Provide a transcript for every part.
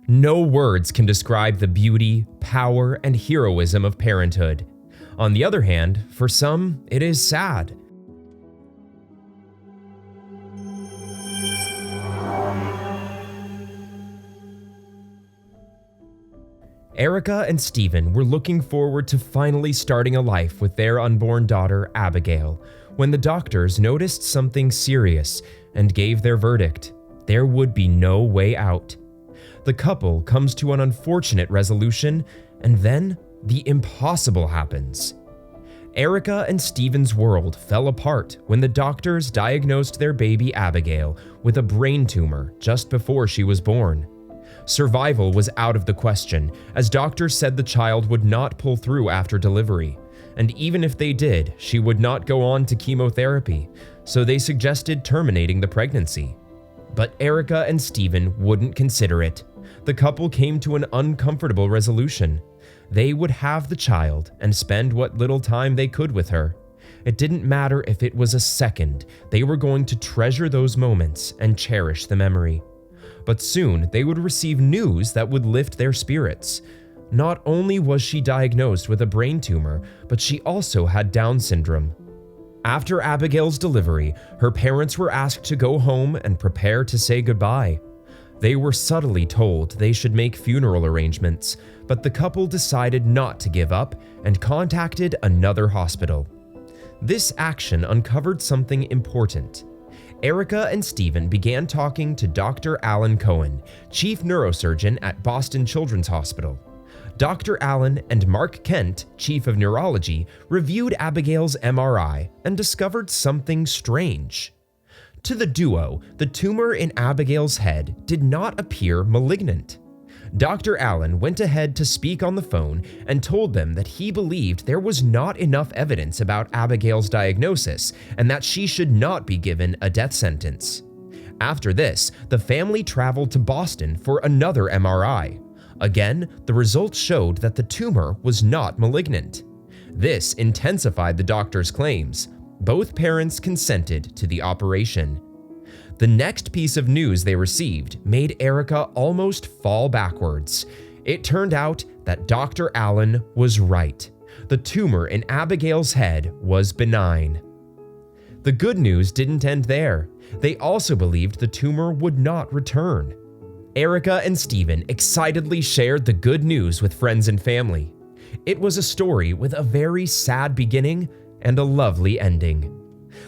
No words can describe the beauty, power, and heroism of parenthood. On the other hand, for some, it is sad. Erica and Stephen were looking forward to finally starting a life with their unborn daughter, Abigail, when the doctors noticed something serious and gave their verdict. There would be no way out. The couple comes to an unfortunate resolution, and then the impossible happens. Erica and Stephen's world fell apart when the doctors diagnosed their baby Abigail with a brain tumor just before she was born. Survival was out of the question, as doctors said the child would not pull through after delivery, and even if they did, she would not go on to chemotherapy, so they suggested terminating the pregnancy. But Erica and Stephen wouldn't consider it. The couple came to an uncomfortable resolution. They would have the child and spend what little time they could with her. It didn't matter if it was a second, they were going to treasure those moments and cherish the memory. But soon they would receive news that would lift their spirits. Not only was she diagnosed with a brain tumor, but she also had Down syndrome. After Abigail's delivery, her parents were asked to go home and prepare to say goodbye. They were subtly told they should make funeral arrangements, but the couple decided not to give up and contacted another hospital. This action uncovered something important. Erica and Stephen began talking to Dr. Alan Cohen, chief neurosurgeon at Boston Children's Hospital. Dr. Allen and Mark Kent, chief of neurology, reviewed Abigail's MRI and discovered something strange. To the duo, the tumor in Abigail's head did not appear malignant. Dr. Allen went ahead to speak on the phone and told them that he believed there was not enough evidence about Abigail's diagnosis and that she should not be given a death sentence. After this, the family traveled to Boston for another MRI. Again, the results showed that the tumor was not malignant. This intensified the doctor's claims. Both parents consented to the operation. The next piece of news they received made Erica almost fall backwards. It turned out that Dr. Allen was right. The tumor in Abigail's head was benign. The good news didn't end there. They also believed the tumor would not return. Erica and Stephen excitedly shared the good news with friends and family. It was a story with a very sad beginning and a lovely ending.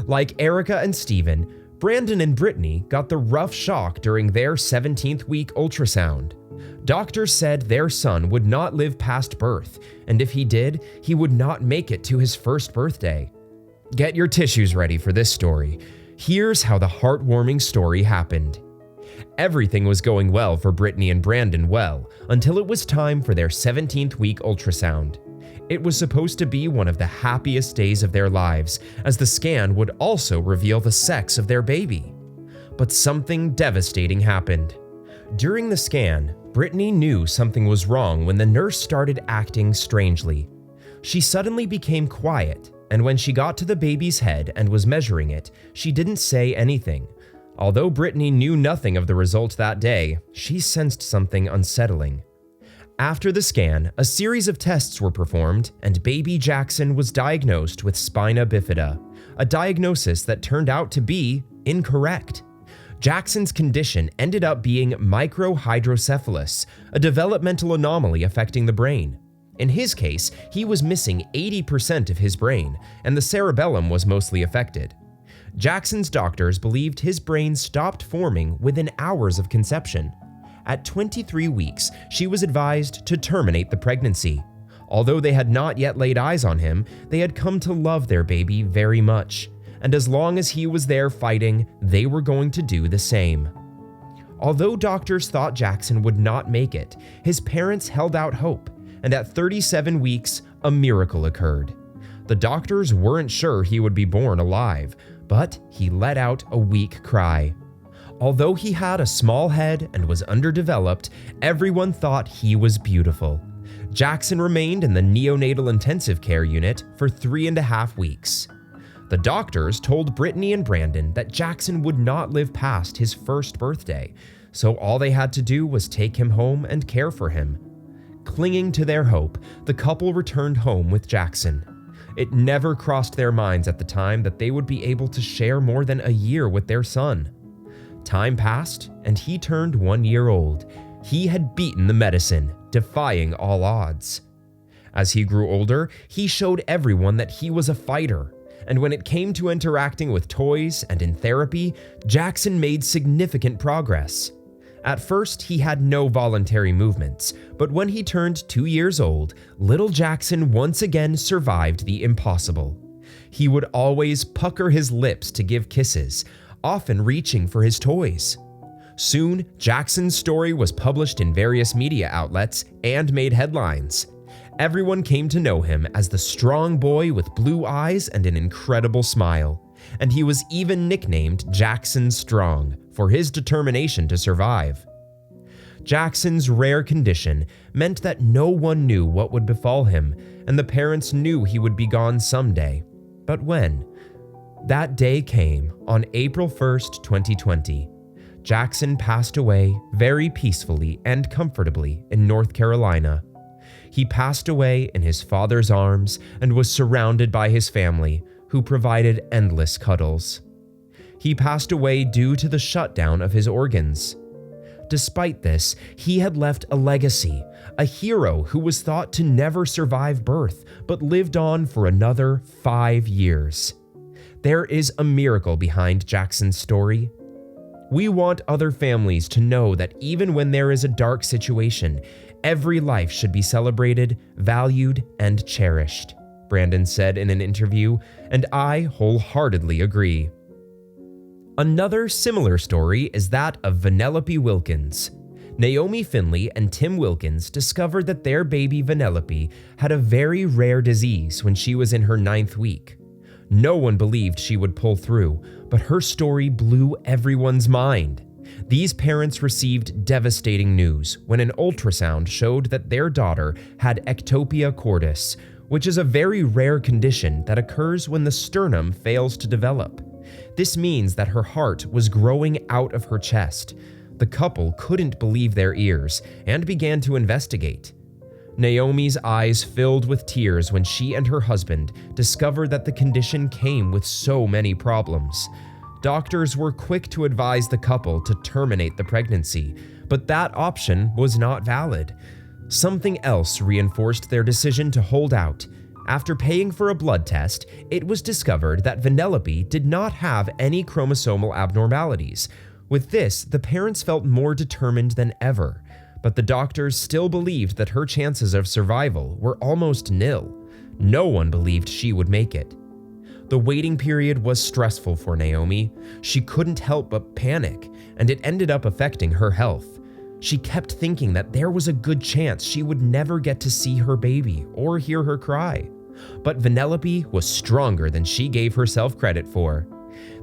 Like Erica and Stephen, Brandon and Brittany got the rough shock during their 17th week ultrasound. Doctors said their son would not live past birth, and if he did, he would not make it to his first birthday. Get your tissues ready for this story. Here's how the heartwarming story happened. Everything was going well for Brittany and Brandon until it was time for their 17th week ultrasound. It was supposed to be one of the happiest days of their lives, as the scan would also reveal the sex of their baby. But something devastating happened. During the scan, Brittany knew something was wrong when the nurse started acting strangely. She suddenly became quiet, and when she got to the baby's head and was measuring it, she didn't say anything. Although Brittany knew nothing of the result that day, she sensed something unsettling. After the scan, a series of tests were performed, and baby Jackson was diagnosed with spina bifida, a diagnosis that turned out to be incorrect. Jackson's condition ended up being microhydrocephalus, a developmental anomaly affecting the brain. In his case, he was missing 80% of his brain, and the cerebellum was mostly affected. Jackson's doctors believed his brain stopped forming within hours of conception. At 23 weeks, she was advised to terminate the pregnancy. Although they had not yet laid eyes on him, they had come to love their baby very much, and as long as he was there fighting, they were going to do the same. Although doctors thought Jackson would not make it, his parents held out hope, and at 37 weeks, a miracle occurred. The doctors weren't sure he would be born alive, but he let out a weak cry. Although he had a small head and was underdeveloped, everyone thought he was beautiful. Jackson remained in the neonatal intensive care unit for 3.5 weeks. The doctors told Brittany and Brandon that Jackson would not live past his first birthday, so all they had to do was take him home and care for him. Clinging to their hope, the couple returned home with Jackson. It never crossed their minds at the time that they would be able to share more than a year with their son. Time passed, and he turned 1 year old. He had beaten the medicine, defying all odds. As he grew older, he showed everyone that he was a fighter, and when it came to interacting with toys and in therapy, Jackson made significant progress. At first, he had no voluntary movements, but when he turned 2 years old, little Jackson once again survived the impossible. He would always pucker his lips to give kisses, often reaching for his toys. Soon, Jackson's story was published in various media outlets and made headlines. Everyone came to know him as the strong boy with blue eyes and an incredible smile, and he was even nicknamed Jackson Strong for his determination to survive. Jackson's rare condition meant that no one knew what would befall him, and the parents knew he would be gone someday. But when? That day came on April 1st, 2020. Jackson passed away very peacefully and comfortably in North Carolina. He passed away in his father's arms and was surrounded by his family, who provided endless cuddles. He passed away due to the shutdown of his organs. Despite this, he had left a legacy, a hero who was thought to never survive birth, but lived on for another 5 years. There is a miracle behind Jackson's story. We want other families to know that even when there is a dark situation, every life should be celebrated, valued, and cherished, Brandon said in an interview, and I wholeheartedly agree. Another similar story is that of Vanellope Wilkins. Naomi Finley and Tim Wilkins discovered that their baby Vanellope had a very rare disease when she was in her 9th week. No one believed she would pull through, but her story blew everyone's mind. These parents received devastating news when an ultrasound showed that their daughter had ectopia cordis, which is a very rare condition that occurs when the sternum fails to develop. This means that her heart was growing out of her chest. The couple couldn't believe their ears and began to investigate. Naomi's eyes filled with tears when she and her husband discovered that the condition came with so many problems. Doctors were quick to advise the couple to terminate the pregnancy, but that option was not valid. Something else reinforced their decision to hold out. After paying for a blood test, it was discovered that Vanellope did not have any chromosomal abnormalities. With this, the parents felt more determined than ever, but the doctors still believed that her chances of survival were almost nil. No one believed she would make it. The waiting period was stressful for Naomi. She couldn't help but panic, and it ended up affecting her health. She kept thinking that there was a good chance she would never get to see her baby or hear her cry. But Vanellope was stronger than she gave herself credit for.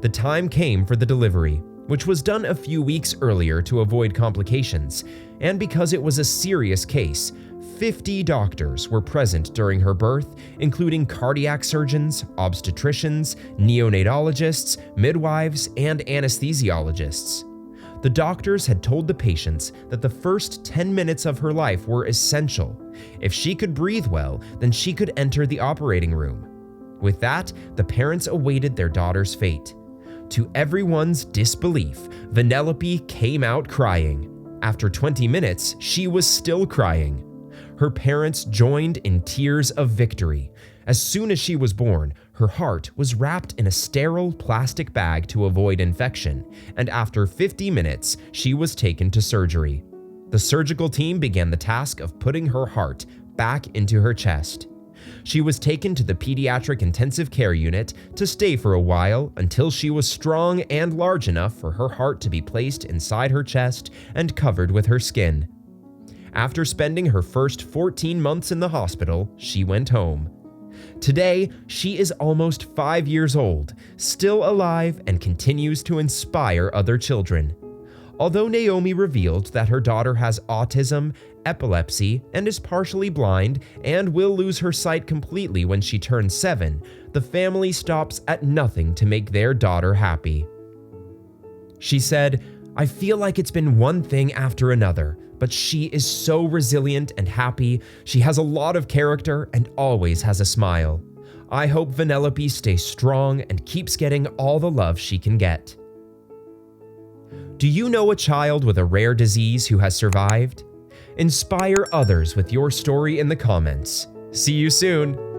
The time came for the delivery, which was done a few weeks earlier to avoid complications, and because it was a serious case, 50 doctors were present during her birth, including cardiac surgeons, obstetricians, neonatologists, midwives, and anesthesiologists. The doctors had told the patients that the first 10 minutes of her life were essential. If she could breathe well, then she could enter the operating room. With that, the parents awaited their daughter's fate. To everyone's disbelief, Vanellope came out crying. After 20 minutes, she was still crying. Her parents joined in tears of victory. As soon as she was born, her heart was wrapped in a sterile plastic bag to avoid infection, and after 50 minutes, she was taken to surgery. The surgical team began the task of putting her heart back into her chest. She was taken to the pediatric intensive care unit to stay for a while until she was strong and large enough for her heart to be placed inside her chest and covered with her skin. After spending her first 14 months in the hospital, she went home. Today, she is almost 5 years old, still alive, and continues to inspire other children. Although Naomi revealed that her daughter has autism, epilepsy, and is partially blind and will lose her sight completely when she turns 7, the family stops at nothing to make their daughter happy. She said, I feel like it's been one thing after another, but she is so resilient and happy. She has a lot of character and always has a smile. I hope Vanellope stays strong and keeps getting all the love she can get. Do you know a child with a rare disease who has survived? Inspire others with your story in the comments. See you soon!